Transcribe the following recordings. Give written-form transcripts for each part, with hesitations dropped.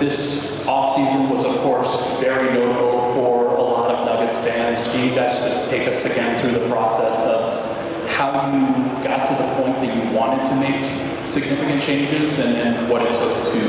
This offseason was, of course, very notable for a lot of Nuggets fans. Can you guys just take us again through the process of how you got to the point that you wanted to make significant changes and what it took to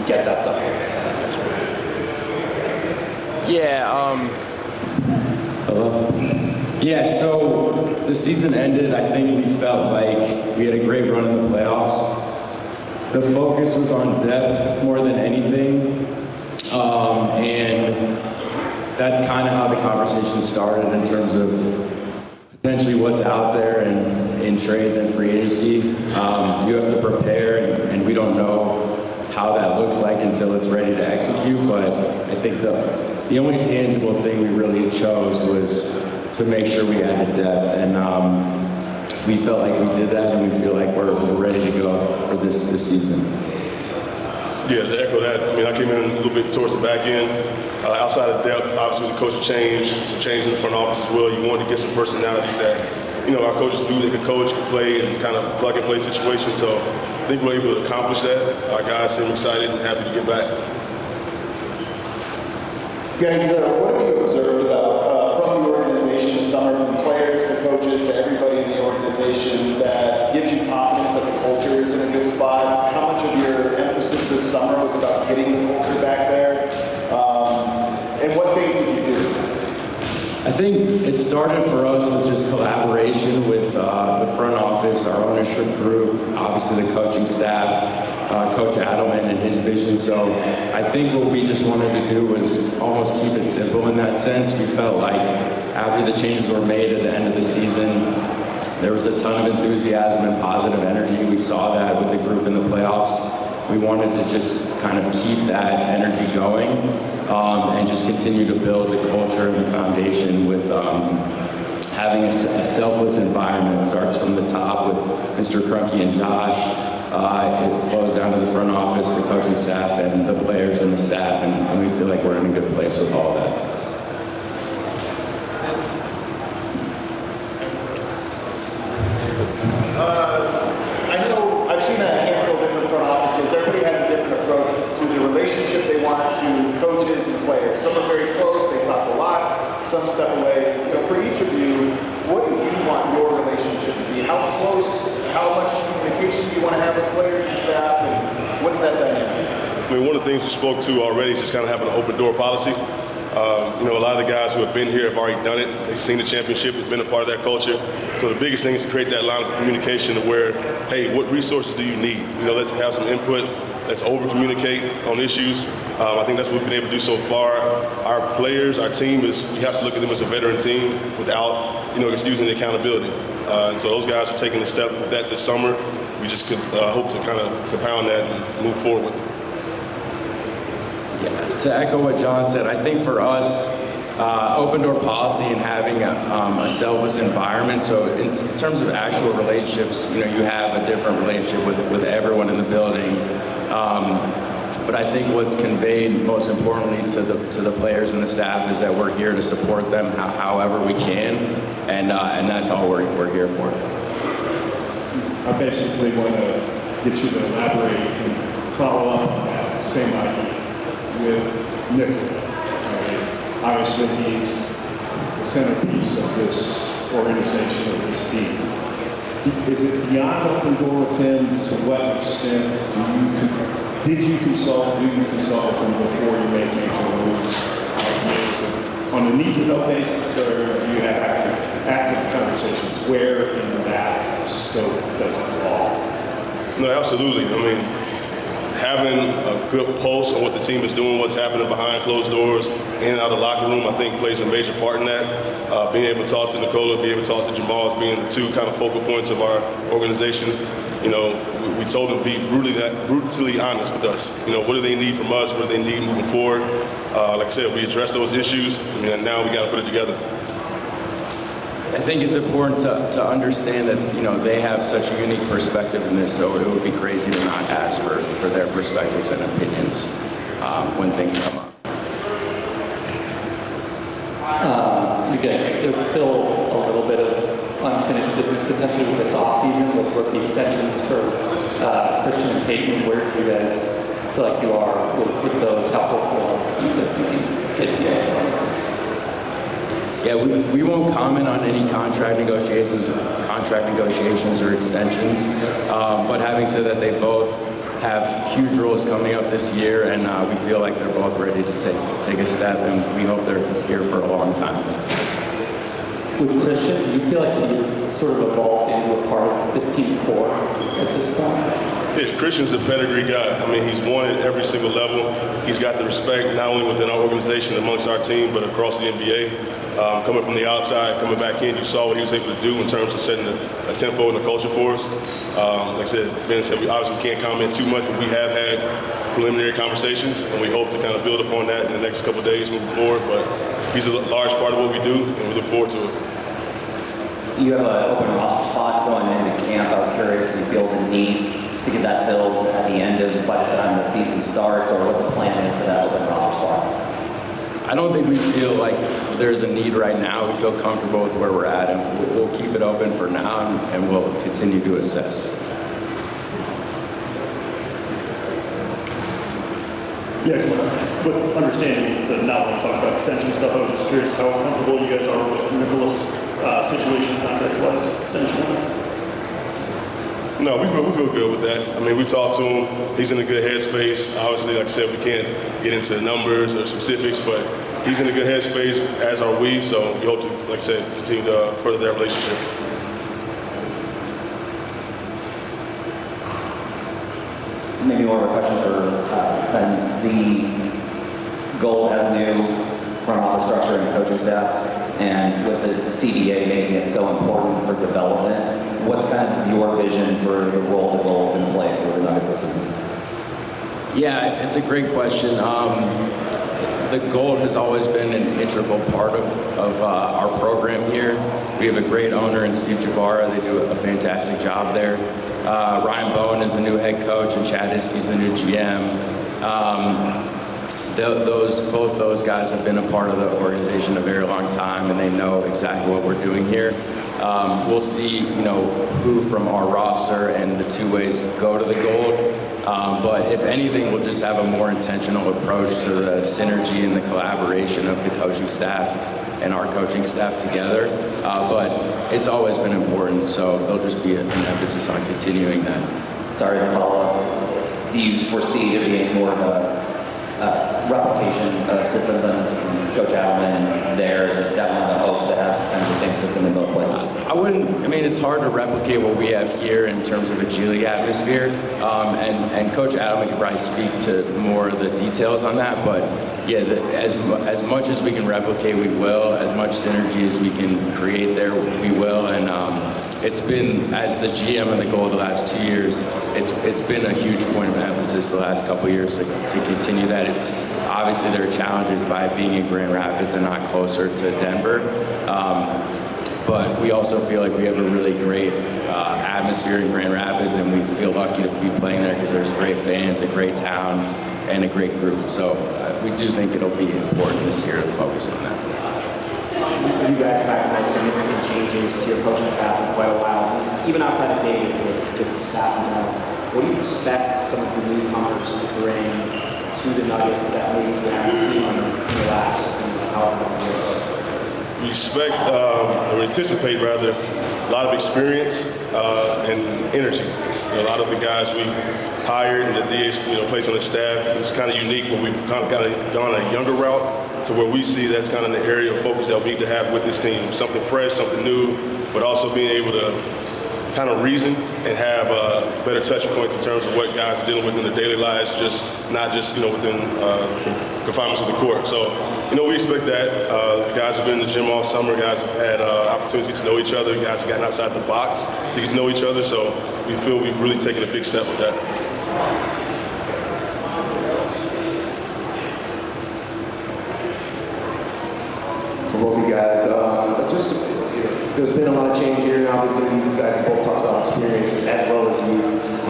get that done? So the season ended. I think we felt like we had a great run in the playoffs. The focus was on depth more than anything, and that's kind of how the conversation started in terms of potentially what's out there in trades and free agency. You have to prepare, and we don't know how that looks like until it's ready to execute, but I think the only tangible thing we really chose was to make sure we added depth, and we felt like we did that, and we feel like we're ready to go for this season. Yeah, to echo that, I mean, I came in a little bit towards the back end. Outside of depth, obviously the coaching change, some change in the front office as well. You wanted to get some personalities that, our coaches knew they could coach, could play, and kind of plug and play situations. So I think we're able to accomplish that. Our guys seem excited and happy to get back. Guys, what have you observed from the organization this summer, from the players, the coaches, to everybody in the organization that gives you confidence that the culture is in a good spot? How much of your emphasis this summer was about getting the culture back there? And what things did you do? I think it started for us with just collaboration with the front office, our ownership group, obviously the coaching staff, Coach Adelman and his vision. So I think what we just wanted to do was almost keep it simple in that sense. We felt like after the changes were made at the end of the season, there was a ton of enthusiasm and positive energy. We saw that with the group in the playoffs. We wanted to just kind of keep that energy going and just continue to build the culture and the foundation with having a selfless environment. It starts from the top with Mr. Krunke and Josh. It flows down to the front office, the coaching staff, and the players and the staff, and we feel like we're in a good place with all that. I know I've seen a handful of different front offices. Everybody has a different approach to the relationship they want to coaches and players. Some are very close, they talk a lot, some step away. For each of you, what do you want your relationship to be? How close, how much communication do you want to have with players and staff, and what's that dynamic? I mean, one of the things we spoke to already is just kind of having an open door policy. A lot of the guys who have been here have already done it. They've seen the championship. It's been a part of that culture. So the biggest thing is to create that line of communication to where, hey, what resources do you need? Let's have some input. Let's over-communicate on issues. I think that's what we've been able to do so far. Our players, our team, you have to look at them as a veteran team without, excusing the accountability. And so those guys are taking a step with that this summer. We just could hope to kind of compound that and move forward with it. Yeah, to echo what John said, I think for us, open door policy and having a selfless environment. So in terms of actual relationships, you have a different relationship with everyone in the building. But I think what's conveyed most importantly to the players and the staff is that we're here to support them however we can, and that's all we're here for. I basically want to get you to elaborate and follow up on that same idea with Nikola. Obviously, he's the centerpiece of this organization, of this team. Is it beyond open door with him? To what extent did you consult with him before you made major moves? On a need-to-know basis, or do you have active conversations? Where in that scope does it fall? No, absolutely. I mean, having a good pulse on what the team is doing, what's happening behind closed doors, in and out of the locker room, I think plays a major part in that. Being able to talk to Nikola, being able to talk to Jamal as being the two kind of focal points of our organization. We told them to be brutally honest with us. What do they need from us? What do they need moving forward? Like I said, we addressed those issues, and now we got to put it together. I think it's important to understand that they have such a unique perspective in this, so it would be crazy to not ask for their perspectives and opinions when things come up. There's still a little bit of unfinished business potentially with this offseason with rookie extensions for Christian and Peyton. Where do you guys feel like you are with those? How hopeful you can get deals? Yeah, we won't comment on any contract negotiations or extensions. But having said that, they both have huge roles coming up this year, and we feel like they're both ready to take a step, and we hope they're here for a long time. With Christian, do you feel like he is sort of evolved into a part of this team's core at this point? Yeah, Christian's a pedigree guy. I mean, he's won at every single level. He's got the respect not only within our organization, amongst our team, but across the NBA. Coming from the outside, coming back in, you saw what he was able to do in terms of setting a tempo and a culture for us. Like I said, Ben said, we obviously can't comment too much, but we have had preliminary conversations, and we hope to kind of build upon that in the next couple of days moving forward. But he's a large part of what we do, and we look forward to it. You have an open roster spot going into camp. I was curious if you feel the need to get that filled at the end of by the time the season starts, or what the plan is for that open roster spot. I don't think we feel like there's a need right now. We feel comfortable with where we're at, and we'll keep it open for now, and we'll continue to assess. Yeah, with understanding that now when we talk about extension stuff, I was just curious how comfortable you guys are with Nikola's situation contract-wise, extension-wise. No, we feel good with that. I mean, we talked to him. He's in a good headspace. Obviously, like I said, we can't get into numbers or specifics, but he's in a good headspace, as are we. So we hope to, like I said, continue to further that relationship. Maybe more of a question for Ben. The Gold has a new front office structure and coaching staff, and with the CBA making it so important for development, what's kind of your vision for the role that Gold can play for the Nuggets this season? Yeah, it's a great question. The Gold has always been an integral part of our program here. We have a great owner in Steve Jabara. They do a fantastic job there. Ryan Bowen is the new head coach, and Chad Hiskey's the new GM. Both those guys have been a part of the organization a very long time, and they know exactly what we're doing here. We'll see, who from our roster and the two ways go to the Gold. But if anything, we'll just have a more intentional approach to the synergy and the collaboration of the coaching staff and our coaching staff together. But it's always been important, so there'll just be an emphasis on continuing that. Sorry to follow up. Do you foresee there being more of a replication of systems and Coach Adelman there? Is that one of the hopes to have kind of the same system in both places? It's hard to replicate what we have here in terms of a G League atmosphere. And Coach Adelman can probably speak to more of the details on that. But yeah, as much as we can replicate, we will. As much synergy as we can create there, we will. And it's been, as the GM of the Gold the last 2 years, it's been a huge point of emphasis the last couple of years to continue that. It's obviously there are challenges by being in Grand Rapids and not closer to Denver. But we also feel like we have a really great atmosphere in Grand Rapids, and we feel lucky to be playing there because there's great fans, a great town, and a great group. So we do think it'll be important this year to focus on that. You guys have had significant changes to your coaching staff for quite a while, even outside of David with just the staff in general. What do you expect some of the newcomers to bring to the Nuggets that maybe we haven't seen in the last however many years? We expect, or anticipate rather, a lot of experience and energy. A lot of the guys we've hired and the DH, placed on the staff, it's kind of unique, but we've kind of gone a younger route to where we see that's kind of the area of focus that we need to have with this team. Something fresh, something new, but also being able to kind of reason and have better touch points in terms of what guys are dealing with in their daily lives, not just within confinements of the court. So, we expect that. Guys have been in the gym all summer. Guys have had opportunity to know each other. Guys have gotten outside the box to get to know each other. So we feel we've really taken a big step with that. For both of you guys, there's been a lot of change here, and obviously you guys have both talked about experience as well as you.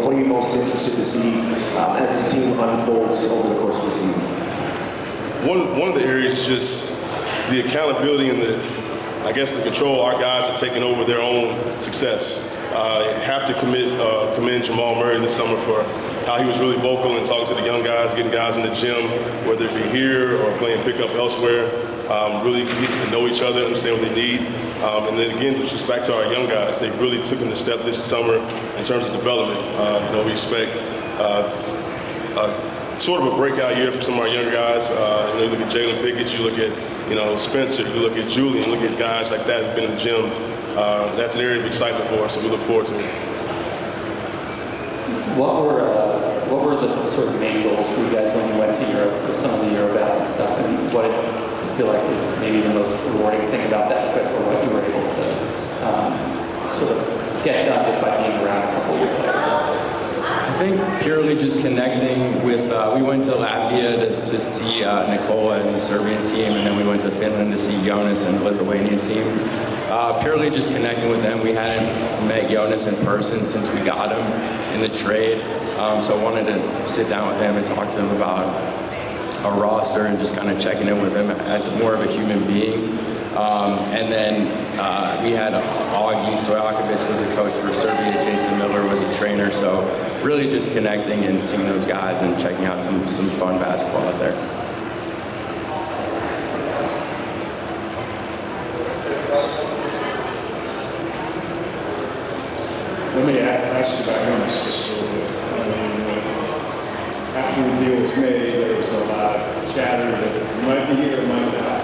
What are you most interested to see as this team unfolds over the course of the season? One of the areas is just the accountability and the control our guys are taking over their own success. Have to commend Jamal Murray this summer for how he was really vocal and talking to the young guys, getting guys in the gym, whether it be here or playing pickup elsewhere, really getting to know each other, understand what they need. And then again, just back to our young guys, they really took them the step this summer in terms of development. We expect sort of a breakout year for some of our younger guys. You look at Jalen Pickett, you look at Spencer, you look at Julian, look at guys like that who've been in the gym. That's an area of excitement for us, so we look forward to it. What were the sort of main goals for you guys when you went to Europe for some of the Eurobasket stuff, and what did you feel like was maybe the most rewarding thing about that trip, or what you were able to sort of get done just by being around a couple of your players? I think purely just connecting with, we went to Latvia to see Nikola and the Serbian team, and then we went to Finland to see Jonas and the Lithuanian team. Purely just connecting with them. We hadn't met Jonas in person since we got him in the trade, so I wanted to sit down with him and talk to him about our roster and just kind of checking in with him as more of a human being. And then we had Augie Stojakovic was a coach for Serbia, Jason Miller was a trainer, so really just connecting and seeing those guys and checking out some fun basketball out there. Let me ask you about Jonas just a little bit. After the deal was made, there was a lot of chatter that it might be here, it might not.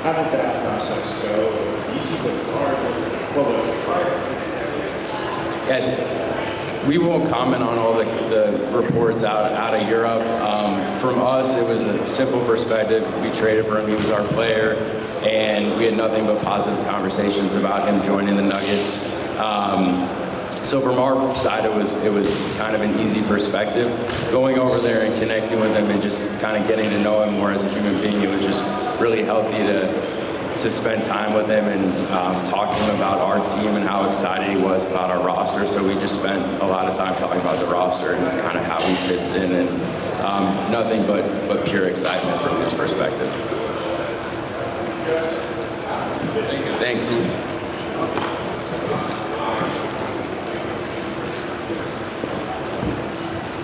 How did that process go? Was it easy? Was it hard? What was it? Yeah, we won't comment on all the reports out of Europe. From us, it was a simple perspective. We traded for him. He was our player, and we had nothing but positive conversations about him joining the Nuggets. So from our side, it was kind of an easy perspective. Going over there and connecting with him and just kind of getting to know him more as a human being, it was just really healthy to spend time with him and talk to him about our team and how excited he was about our roster. So we just spent a lot of time talking about the roster and kind of how he fits in, and nothing but pure excitement from his perspective. Thanks.